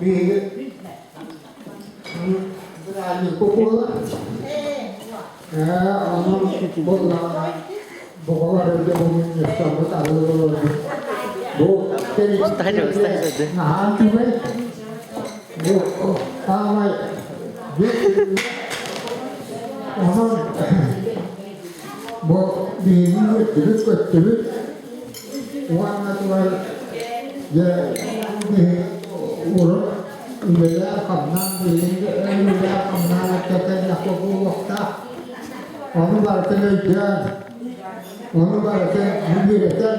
bir berani pukul. Onun bu kadar önce bugün İstanbul'da alıyor. Bu Ustaz. nah juga bu sama onun bu dini terus warna tua ya di urut dia kamnang dia kamnang kita nak waktu onun barışın onun barışın bilirken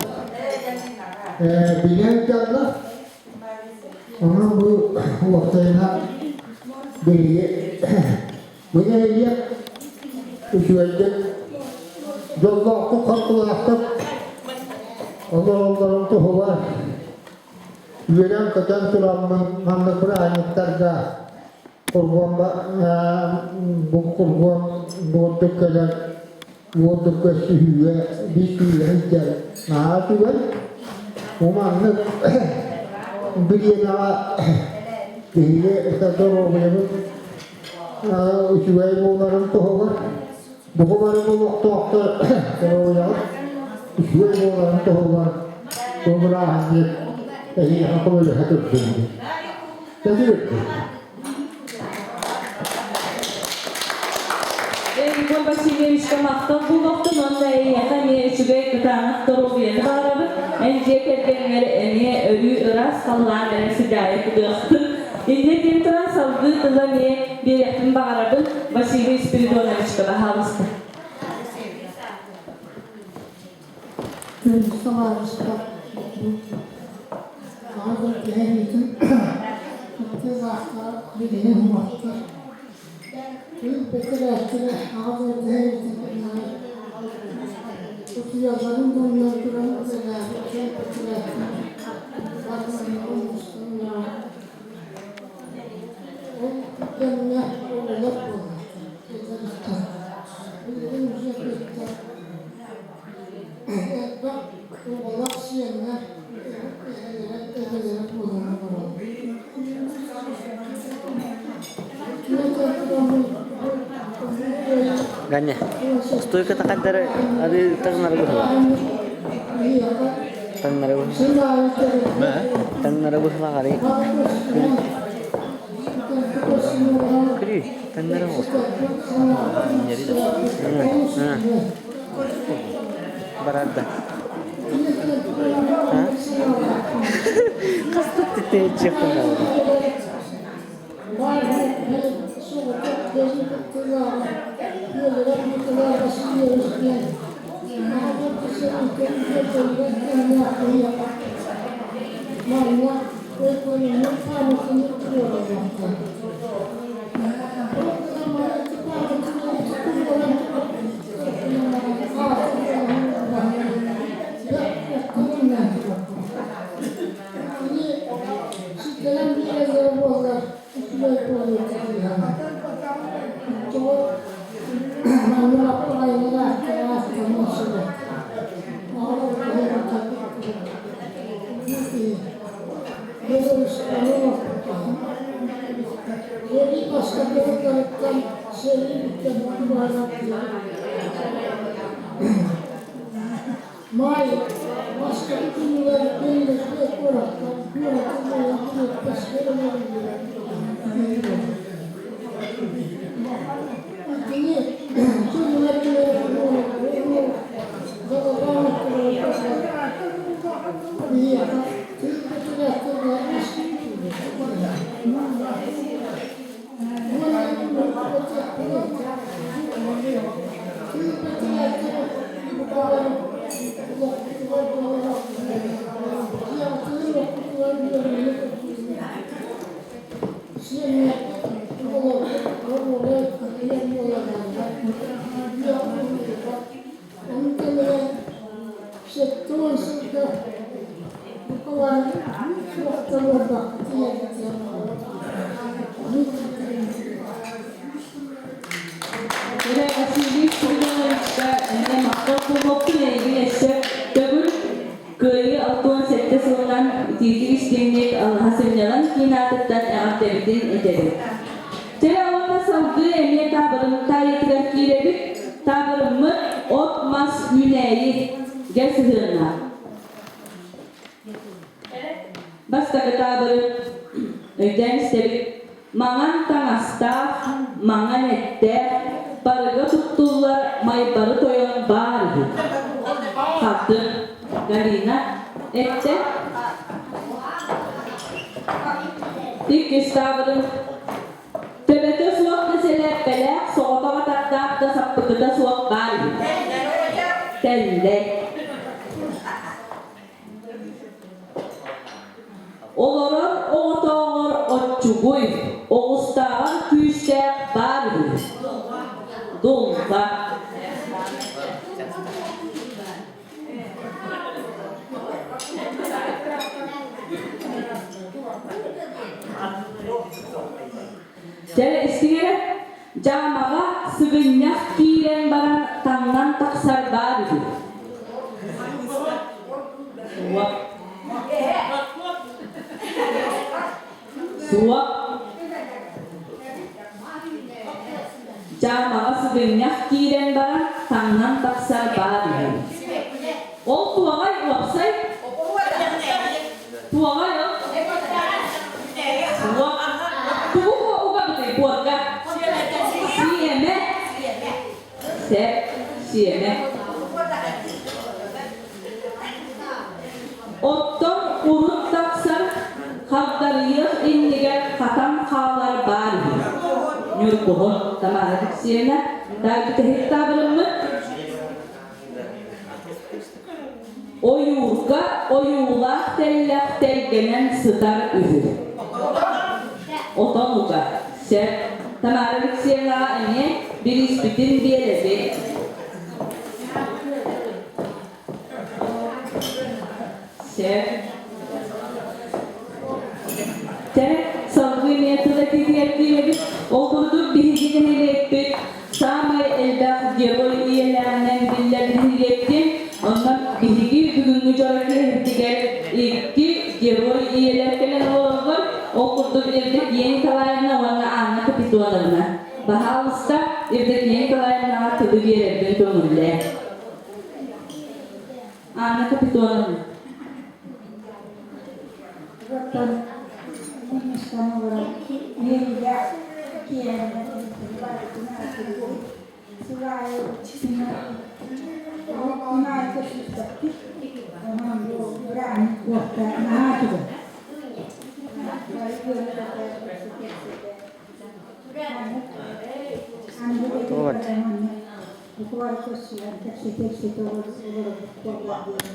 bilen canlı onun bu vaktine bir mengenai tujuannya jolok kalkulasi orang-orang tu hawa bilang kecan tulang mana berani terga korban korban bodoh kejan bodoh kesihua disuruh nah tu kan Oman nak beri nama dia kita orang macam usuai orang tu orang bukan orang waktu kalau yang usuai orang tu orang pemberahan dia ini apa boleh hadir begini jadi Bu Vasilievich Kamak'tan bu noktadan da yani şüphe kıtanık doğruyor. Bağırıp ence ketkenleri eniye ölü ıras sallan veren sıcayet ediyorsun. İnce dintiren salgı tıla niye bir yakın bağırıp Vasilievich Spiridonovich kadar havuzda. Savaşta ağır tehlikin tezahtar bildiğin vakti bir beklentine ağır tehlikin bu yazarın dönüyorduran özellikle beklentine bakımını olmuştum ya o kendine olarak bulmak yeterlikten bildiğin ücretlikten bak o olak şeyler edelerek bulunmak Ganya. Stoy ka takadar adi tang narago ba? Tang narago. Tang narago ba kari? Kiri, tang narago. Nyari dah. Barada. Ha? Kasta tete na. kinatıktan eğitimden edelim. Telefonda savduğu emniyet tabirini tarihtiler kiredik. Tabirimi Otmas Yüneyi Gesihirna. Bastaki tabiri öden istedik. Mangan tanasta, mangan ette, barıga tuttular, may barı toyan barı. Kalktı, Galina, ette. İlk istavırın tebete suak meselek belek, soğutama tattak da sapıkıda suak barı. Tendek. Olorun oğutoğur otçuguy, oğustağın kүйüşte barı. Dolma. Jere istigere jamaga sıgınyak kiren baran tangan taksar barı. Suak jamaga sıgınyak kiren baran tangan taksar barı. Ol tuagay uapsay. Tuagay o. Suak. Tugu ko uga betul buat ka. Sieme. Sieme. Otton urut taksar kavdariyah indiger katam kavlar bari. Nyurkuhun tamaradik sieme. Daha kita tabirimi. Oyuğga, oyuğlak tellak telgenen sıtar üzür. Oton uga. Sen tamaradik sieme ini bir isbitin bir ebe. Sen salgı niyetindeki diyetleri okuduk bilgini ilettik. Samay elbaq geroy iyelerinden dillerini ilettim. Ondan bilgi bugünkü coğrafya heptiger iki geroy iyelerkenen oğullar okuduk evdek yeni kalayına ona anla kapitualarına. Bahalısta evdek yeni kalayına tadı gererden dönürler. Anla kapitualarına. Doktor Müslüman olarak yenice kiyelerine sırayı bunlar kesinlikle onun bu buranın orta naatı. Bu var koşuyor, tek olur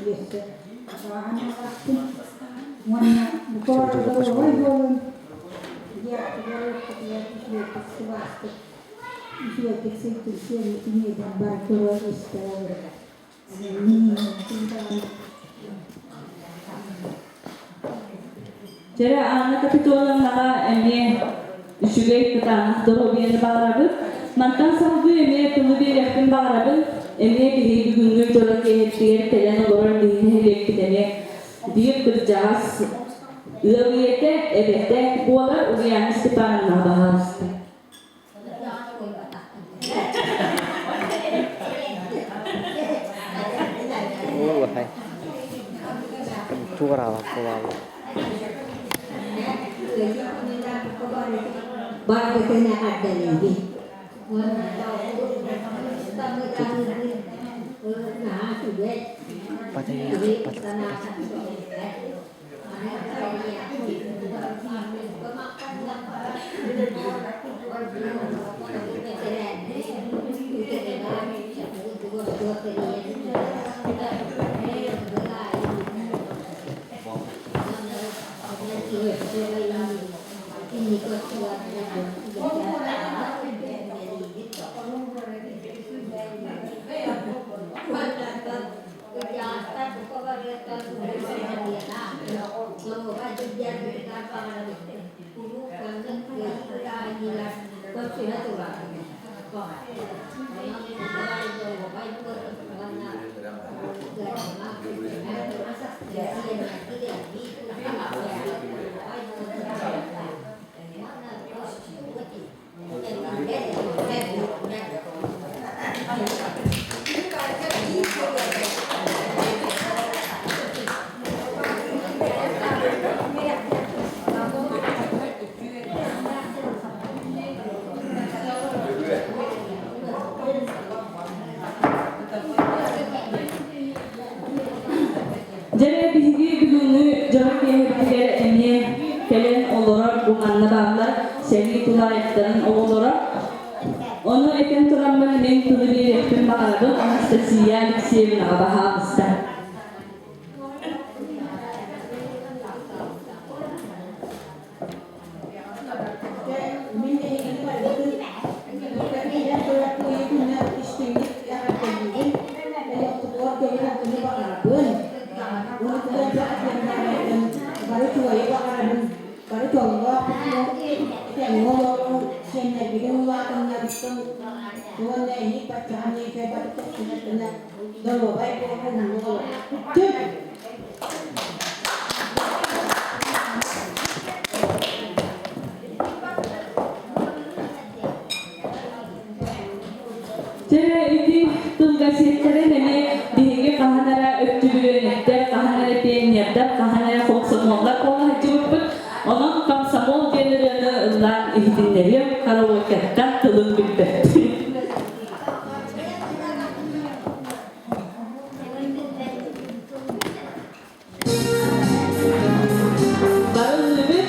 diyorsa, anne baktım. Mana bukan kalau orang dia sesuatu dia kecil ini dan berkurang istilah ini tentang Jere ana kapitulan naga emyeüşüge kitana dorobiyen bağırabı. Mantan savdu emye tulu bir yakın bağırabı. Emye bir güngü çorake heptiyer telen olarak dihine helekitene bir berjas lewiyete ebete bolar ugian Stepan bahas. Oh, hai. Tuh rawa, baru kena ada lagi. Jere bihi bugünü jara kehirdiler emiye kelen olarak bu anna bağlar sevgi tulayakların olarak onu eken turanman men tulu bir ektim bağladım Anastasia Alexeyevna Bahamista. Jere indi tulgasiyetlere nemi bihi kahanara öktübülönekler, kahanara peyniyatlar, kahanara koksamollar kola hacıbıpıt. Onun kamsamol gelirini ılan ihdinleri karaoke'den tılın bildi. Barın nemi?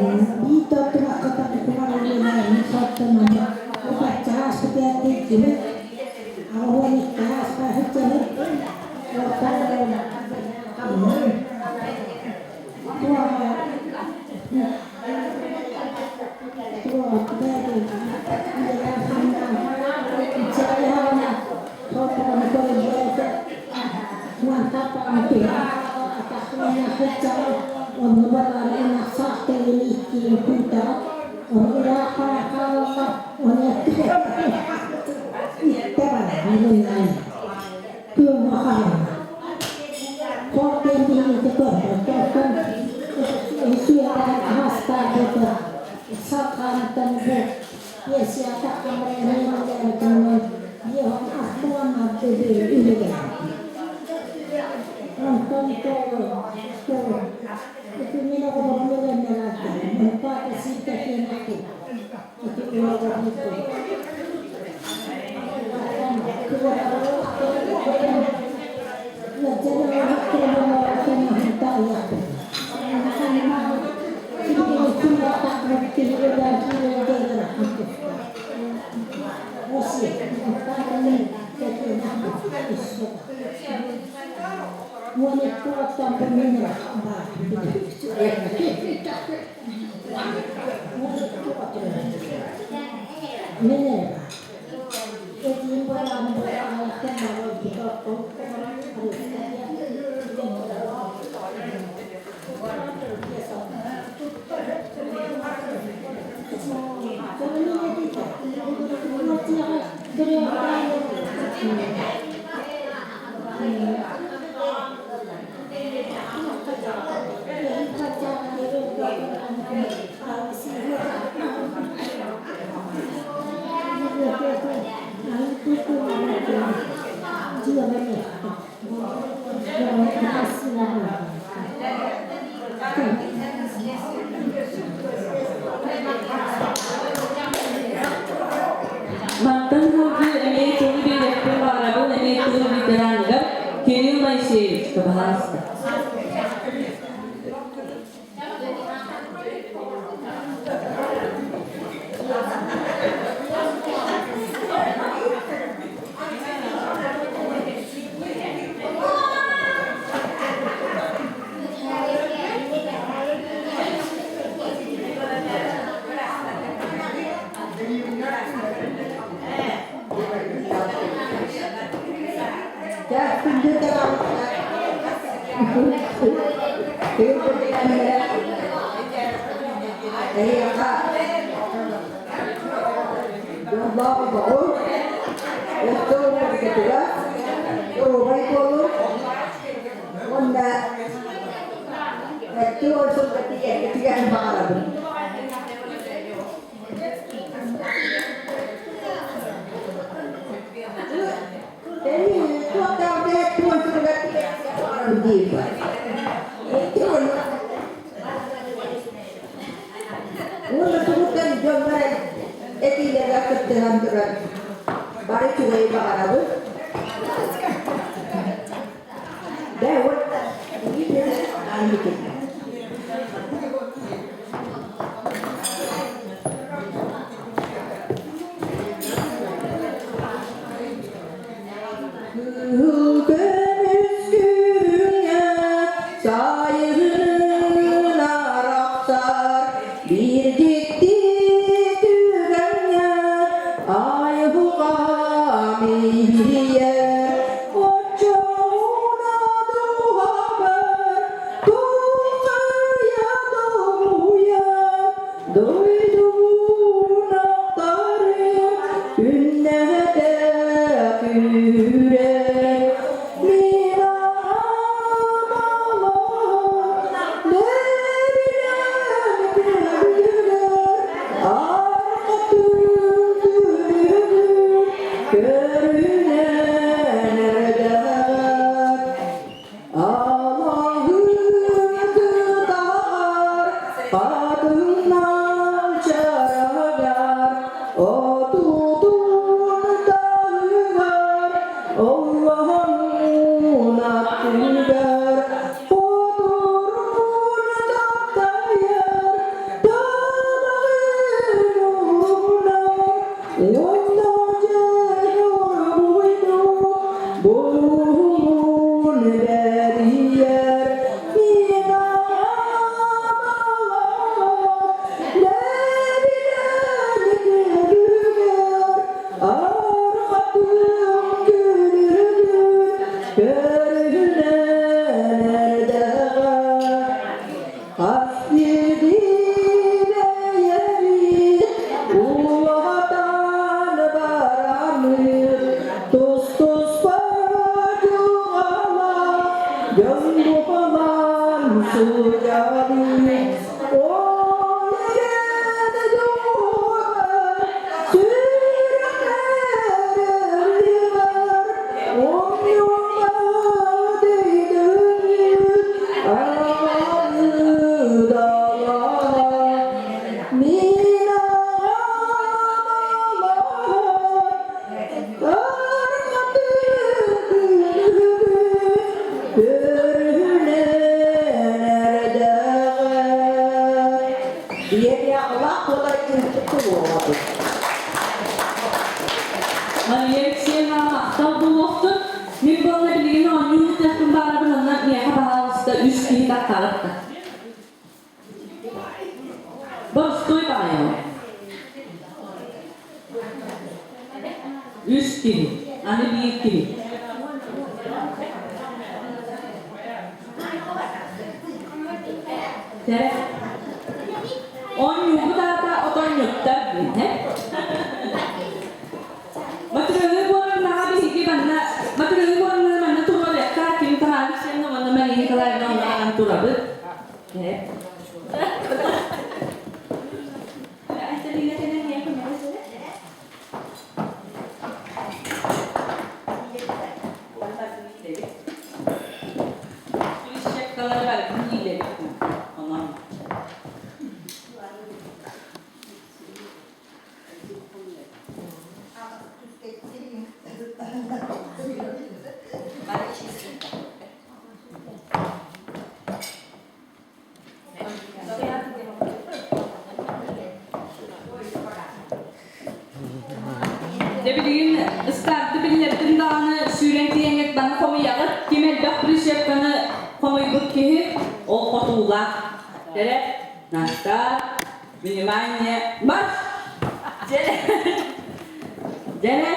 Viito tumakata kumarulina ni sotta mama. Upacahas ketiati kini. Awan ikas pahitani. Wakala. Mantan hurdu emeği tonu bir yaptığım arabın emeği tonu bir derenler Kerim Ayşe kebahasta. Allah'ın Meryem Şevna Maktal bulmuştu. Bir bana bilgini on yıl takım bağlarından niye haberlerde üç kişi takardı. Boştuy bayağı. Üç kişi. Hani bir kişi. Tere. 10 yıl da odan yokta ne? Matulungan ko ang nakabisigiban na matulungan ko ang naman na tumalik ka kinutahan siya naman na mali kalay ng mga turabot. Okay? Ay, sabi na siya niya kung meron sila. Please check ka lang balik ng hilig. Aman. Debilin startı bilirdim dağını sürendiyenek bana komu yağıt kimel bakırış yapkanı komuyu bu ki o kotuğla dere nastar minimanya baş dere dere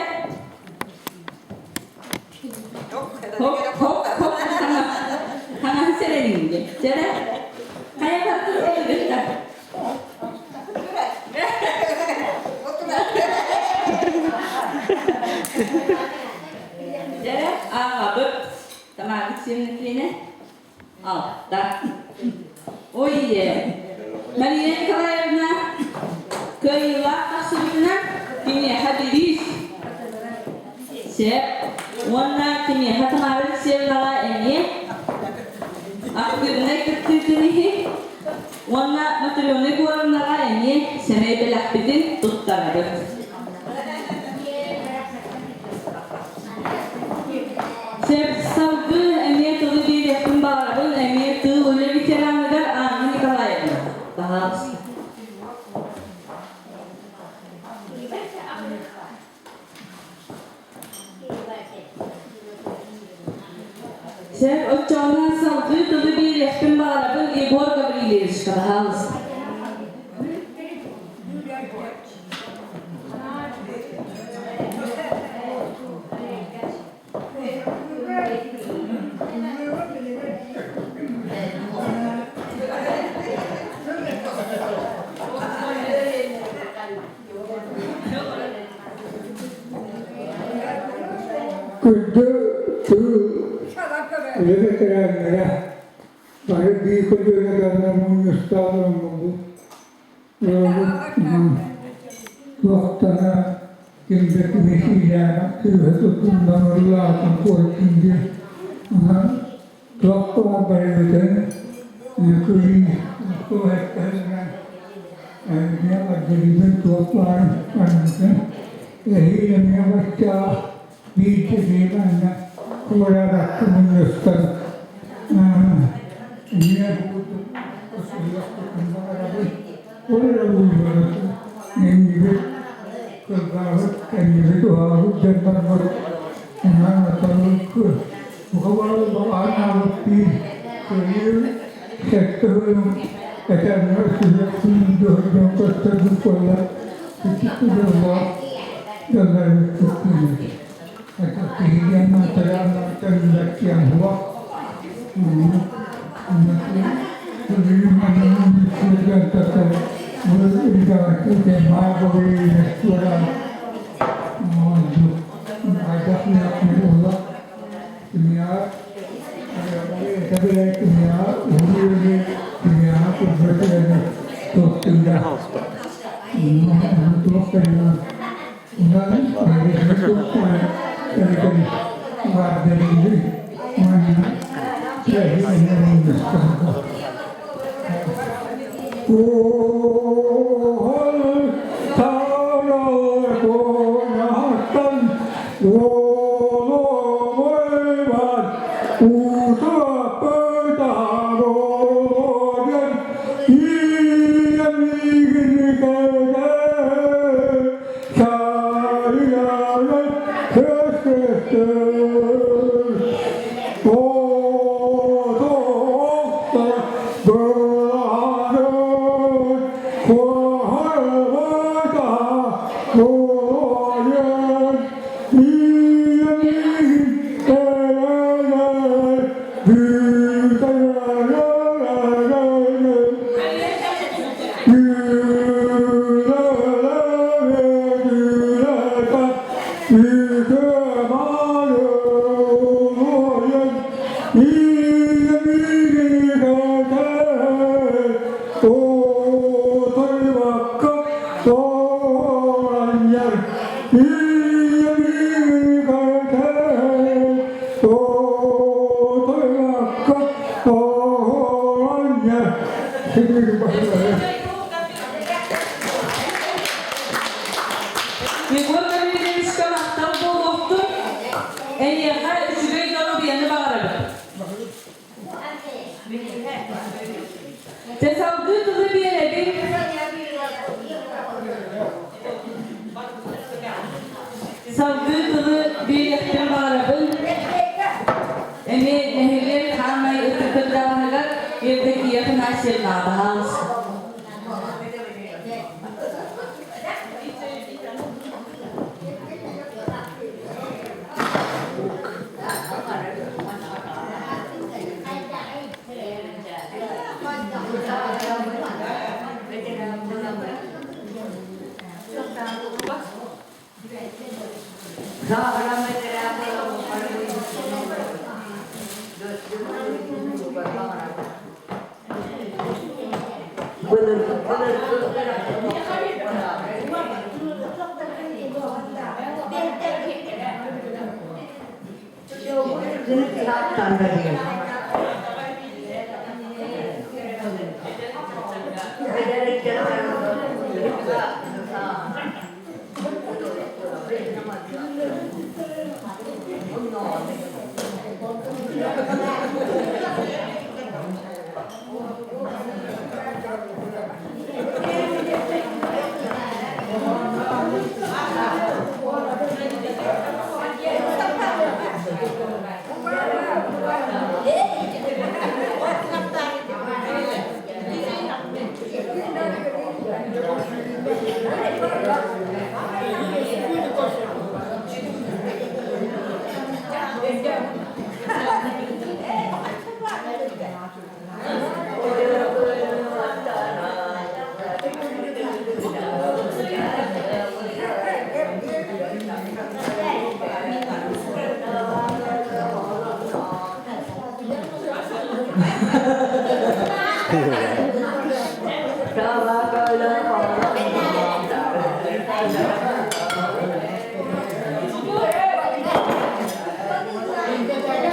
hop hop hop tangan serenin dere kayak bakır elbette Jadi, abet, teman sini sini, dah. Oh iya, Maria kalayana, kailah kasurina, kini hadiris. Siap, warna kini hatamaril siap lala ini. Aku kena ketiri, warna materialnya kurang lala ini, saya belak bitin tuttar abet. Savcı emniyet yolu bir yakın bağırın emniyet yolu öyle bir kelamlar anını kalaydı. Daha az. Sen o çağınan savcı yolu bir yakın bağırın Igor Gabrielievich daha az. Kudu tu lebih keren ya. Baik di kudu negara mengusahakan mungkin. Waktunya kita mestinya kita tu mengelola tempat tinggi. Waktu apa itu? Kuri waktu kerana dia menjadi bentuk apa? Yaitu yang baca बीच जीवन पूरा रक्त मुस्तर ये पूरे रूप इंडिविड कर्तावत इंडिविड हाउ जन्म पर ना तरुक भगवान भगवान आवती करियर सेक्टर एटर्नल सिलेक्शन जो कस्टम कोला किसी को dalam ini, atau kehidupan material yang huwa,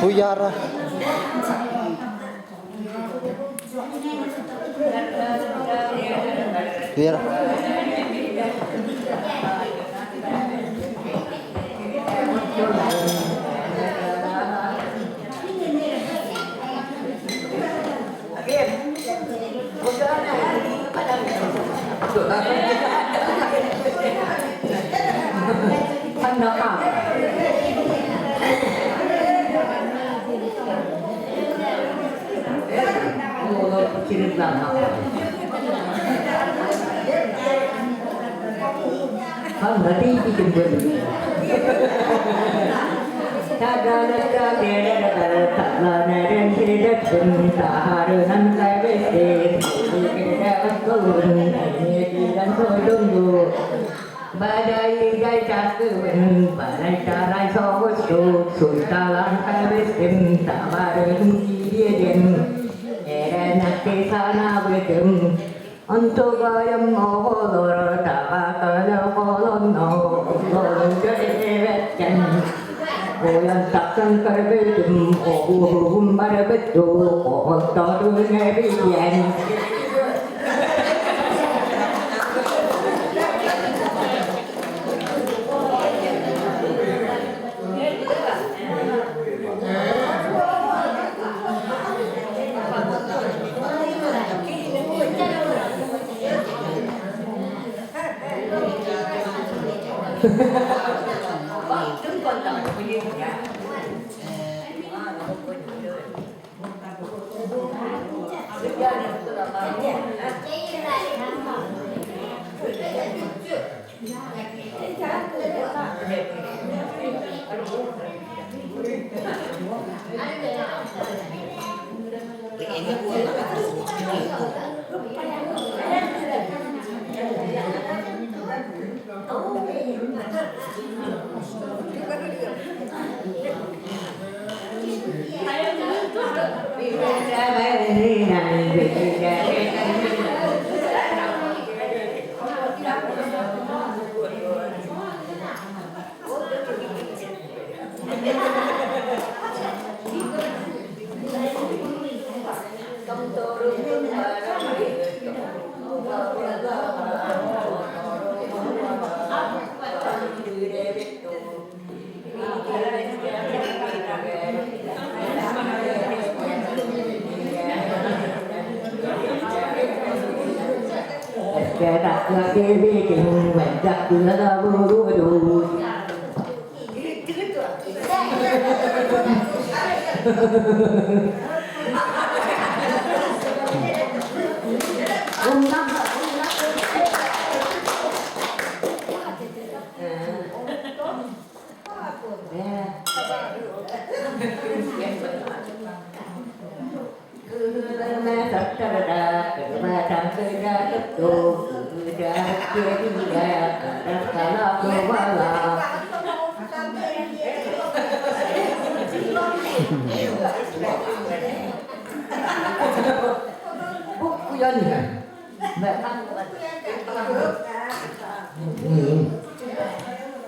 Puyara. Puyara. Badai gai cakuan, badai carai sawustu, sultalan kabestim, tabareng kiriyen, erenak kesana bekem, untuk gayam ngolor, tabakala kolono, kolon jebetkan, goyan takkan kerbetum, obuhum barbetu, kotor ngebiyen. Kedak lagi bikin menjak bila buru-buru.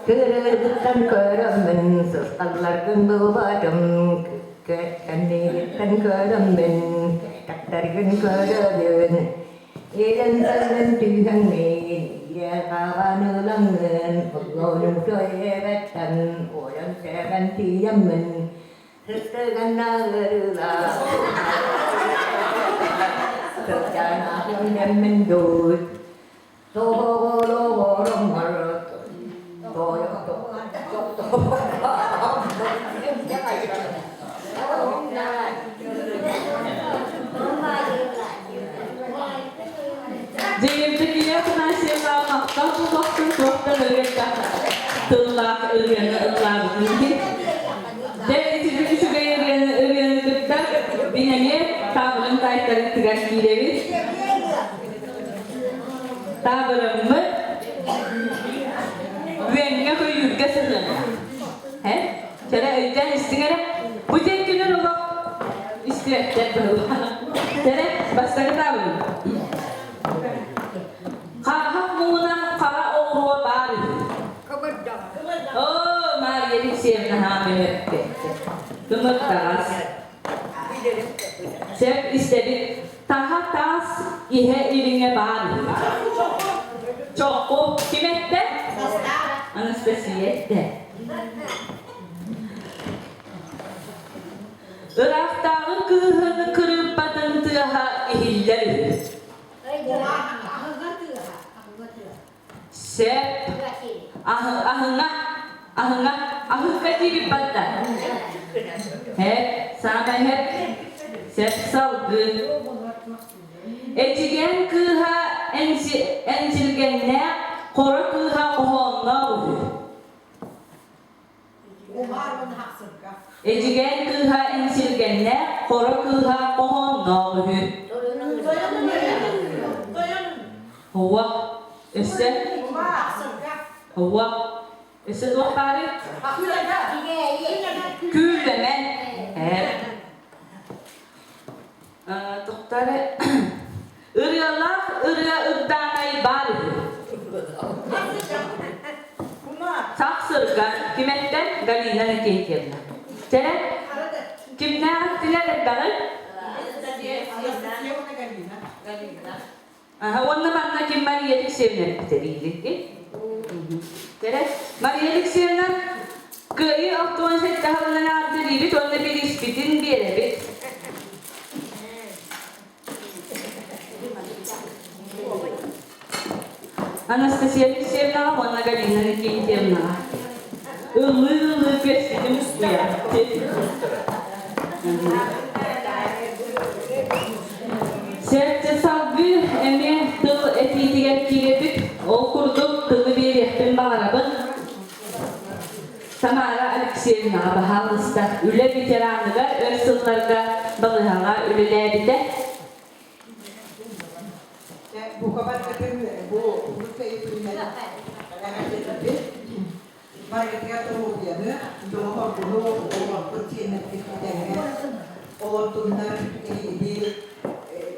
Kerebutan keremen setelah kembali badem kekanitan keremen ketaktarkan keremen ilan salan Tuhan dia kawan ulangan pengonum soebetan orang segan tiamen setegan nagerulah terjana yang mendut tobo marot Jemtekine penasihat maktab bu vaktin tuakta öğretmen tırlak öğrenirler. Devleti şu öğrenirler binene tavrın kayıtları tıraş girebilir. Tavrımı güvenine koyuyurga sızın. Şöyle önceden istinere bu cenkünür olur. İstirek şöyle başka tavrım. Kahak muna para oğruğa bari. Oh, mari yedi siyemna hamile. Kımıktas. Sep istedi. Taha tas ihe iline bari. Çok o kimette? Anastasiyette. Irak'tağın kıhını kırıp batın tıha ihilleri. Sep ahıngah kecil batta. Hep sampai hep sep salgı. Ecigen kıha encilgenne kora kıha kohonna olur. Ecigen kıha ensilgenler, koro kıha kohon nağıhü. Hova, esse, hova, esse do pare. Külemen, Doktora, ıryalar, ırya ırdanay bari. Saksırgan, kimetten galina ne kekirna. Tere, kimden diler dalar? Onun manna kim Mariyelik sevner biterilik. Tere, Mariyelik sevner kıyı aktuan sette havalan ardı gibi onunla bir ispitin bir yere bit. Anastasia Alexeyevna onunla galina ne kekirna. Ilı gösterdim üstüne. Sertçe savgı emi tıl etiğe kirebip okurduk tılı bir yehtin bağırabın. Tamara Alexeyevna bahalısda üle veteranlıgar öz sıllarga balıhağa ülelerde. Bu kabar bu keyifliler. Marketing oluyordu. Doğru bunu olan kıymetlilerine olanlar bir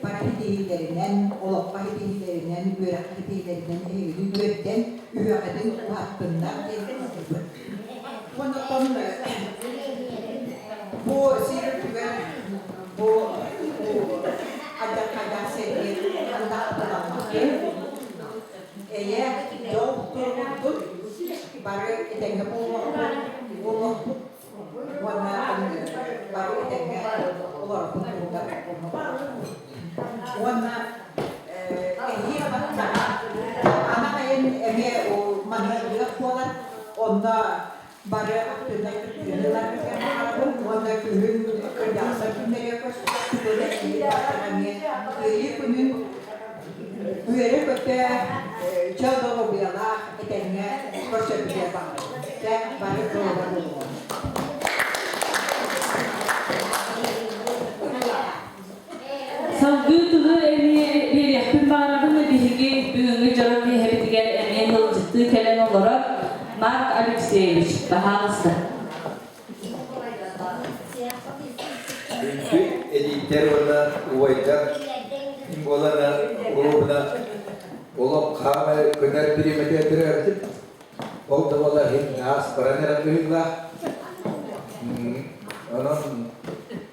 partiyelerinden, olan partiyelerinden, böyle partiyelerinden üyetten üyelerin hakkından bunun bu sirküler bu ada seyir ada dalam eğer doktor baru kita nggak mau warna baru kita nggak keluar pun warna ini apa anak yang o mana dia kuat onda baru kita kerjalan onda kerja sampai mereka sudah ini punya Üyeli kötü çalda lobiyalar etenine koşabilir bana. Ve bari doğru olur. Savgı tılı emi bir yakın bağırabın ve dihigi büyüngü canı bir hebetiger emi hılcıktığı kelen olarak Mark Alexeyevich bahalısda. Çünkü editler ona uvaylar imbolana uğruna olup kâme köner birimete ettirerdik. O davalar hem nas paranera kıyla. Onun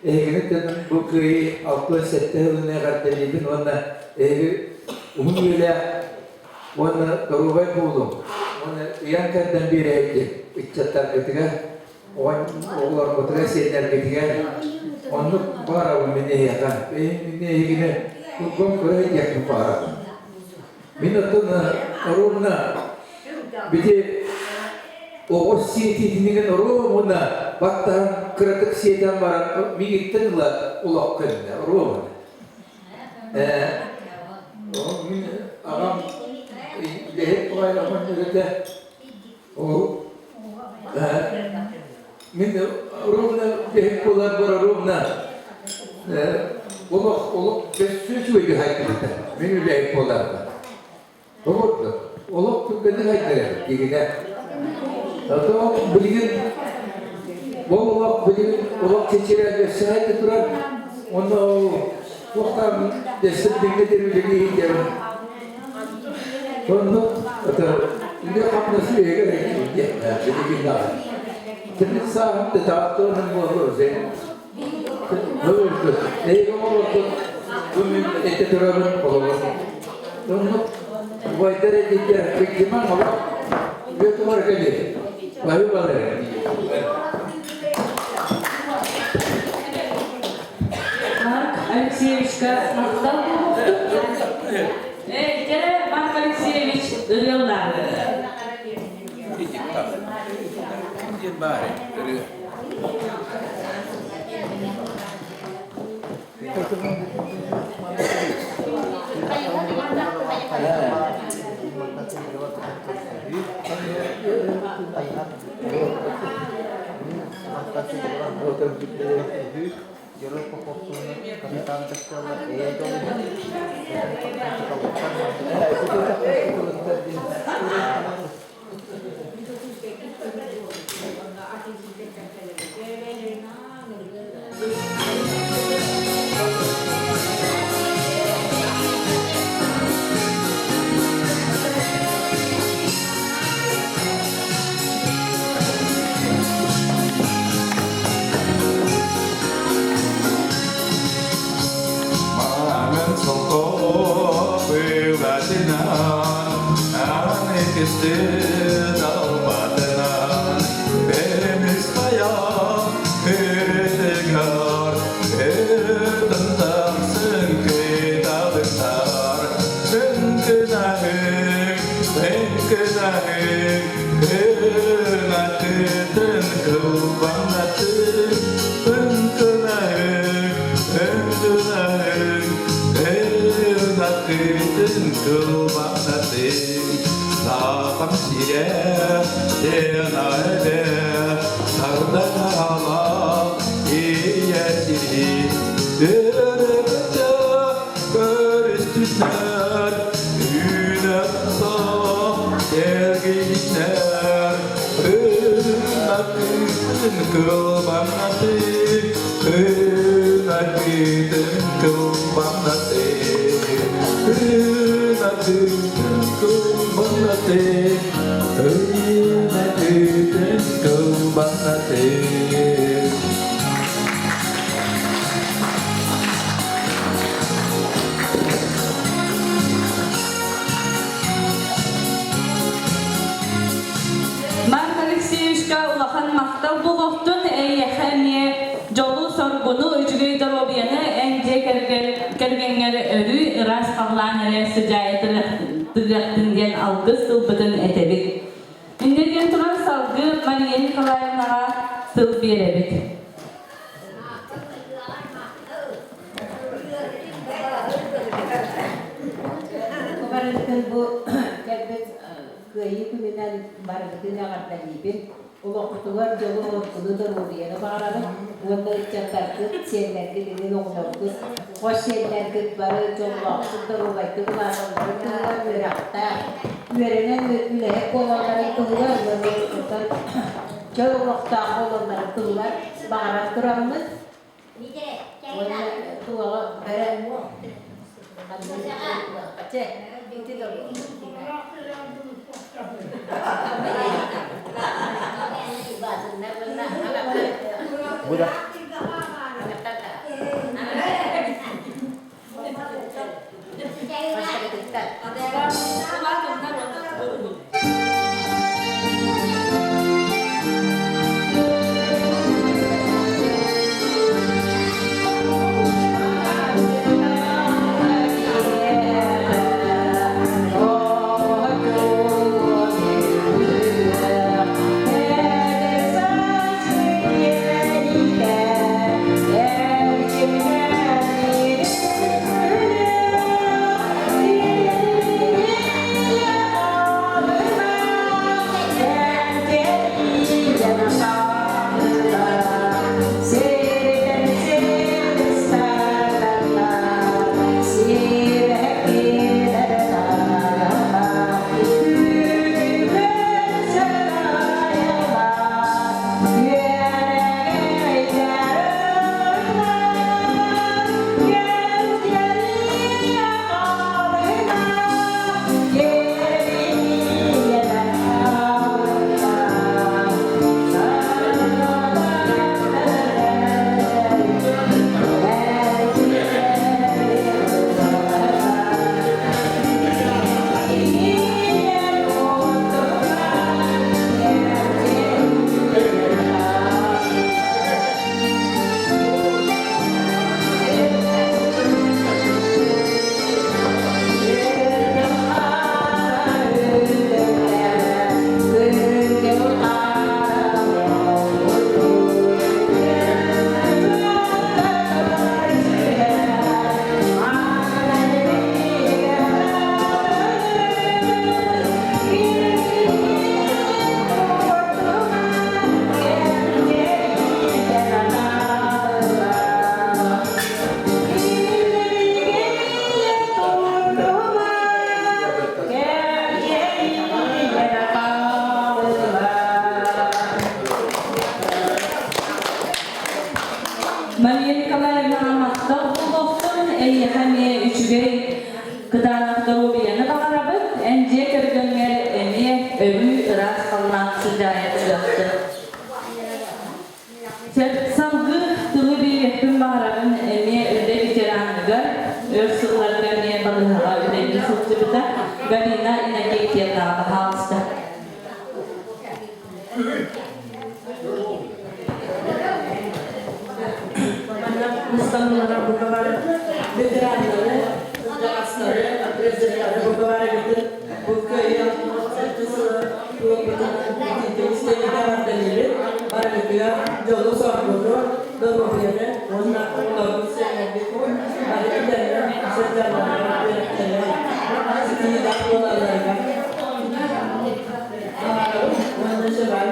eğitimden bu köyü altı sette yılına karteliydim. Ona umumuyla ona karuvay buldum. Ona yankardan bir etti. İçatar ketiga. Oğlar kutuya seyirler ketiga. Onu para umumine yakan. Umumine yine hukum köyü yakın para. Minatın arumna bir de o siyeti dinleyen arumuna baktan kritik siyetten var migitten la ulak kende arumuna. O min agam dehet koyla konuşurdu. O min arumuna dehet koylar var arumuna. Ulak besüçüydü hakkında. Min dehet koylar. Doğru. Olak tükedi haydere digine. Tato bilgin olak bilgin olak keçiler şahit duran onu vaktan destek dinledir bilgi diyorum. Onu tato ne kapnası yeger diye bilgin daha. Tüm sahip de tato ne olur sen. Doğru. Ne olur bu ete duralım olur. Onu Wajder tidak bagaimana kalau dia tu orang kali, baru baru. Mark Alexeyevich maktab Gene Mark Alexeyevich ırıyorlar. Dia bari. 마음은 속고 불가지나 안에게 쓰다마드나 베미스파야 그르드걸 그던담슨 그다든달 끈끈하흥 끈끈하흥 그나뜨든 그밤나뜨 끈끈하흥 끈끈하흥 그나뜨든 그밤나뜨 나밤시에 태어나야 사랑하마 이야기리 들어보자 버릇이날 유나서 열기날 그나뜨든 그밤나뜨 그나뜨든 그밤나뜨 그나뜨든 그밤나뜨 그나뜨든 그밤나뜨 Mark Alekseyevичка улахан мақтал бұғықтың әйяхәне жолу соргуну үжігей дробияны әнде кәргенгер өрі ырас қалған әресі жайы тырақтынген алғы сылбытын әтебік. Үндерген тұран салғы Мария Николаевнаға сыл беребік. Барыдыкын бу кәлбет күйі күнінен барыдыкын ағардан ебен улоқтугар жолу оркуну дорудияны бағарады. Онда үтчаттарды сендерді деген оңдауыз. Қош сендерді бары жолуақсы дорулайды бұлағылары күйі өрақта. Өренен үләйіп болалары күйі өрнектен жолуақта болалары күйі бағарат тұрамыз. Онда туағы бәрі Aceh, itu loh. Budak. Yeah. Galina ina geçtiği daha hasta. Müslümanlara bu kadar veteranları, ırgatçıları, adresleri bu kadar getir. Bu köyü sertçisi bu isteği karakterleri Barabıya yolu sorduğunu doğruluğunu onunla onları sevmedi. Hareketlerine sözlerine yönetmeleri sıkıntı dakikalarına ondan sonra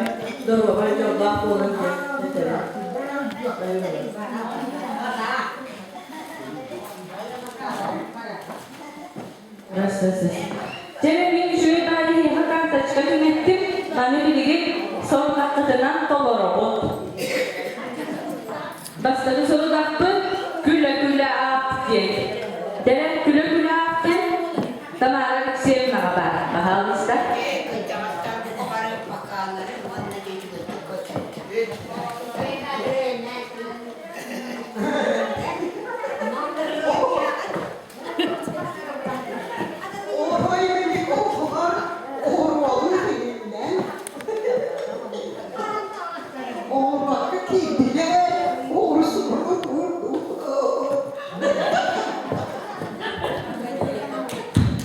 doğruluğu yolda bulundu. Nasılsınız? Cenevi'nin şöyle tarihi hakkında çıkarım ettim. Bana bilgi son dakikadan doğru. Başladı soru daktı. Güle güle ağapt diye. Demek güle güle ağapt diye. Tamara bir sevme haber. Bakalım ister.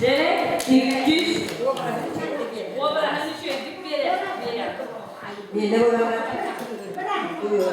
Demek 200. O bana şöyle bir yere. Yine bu kadar. Duyuyor.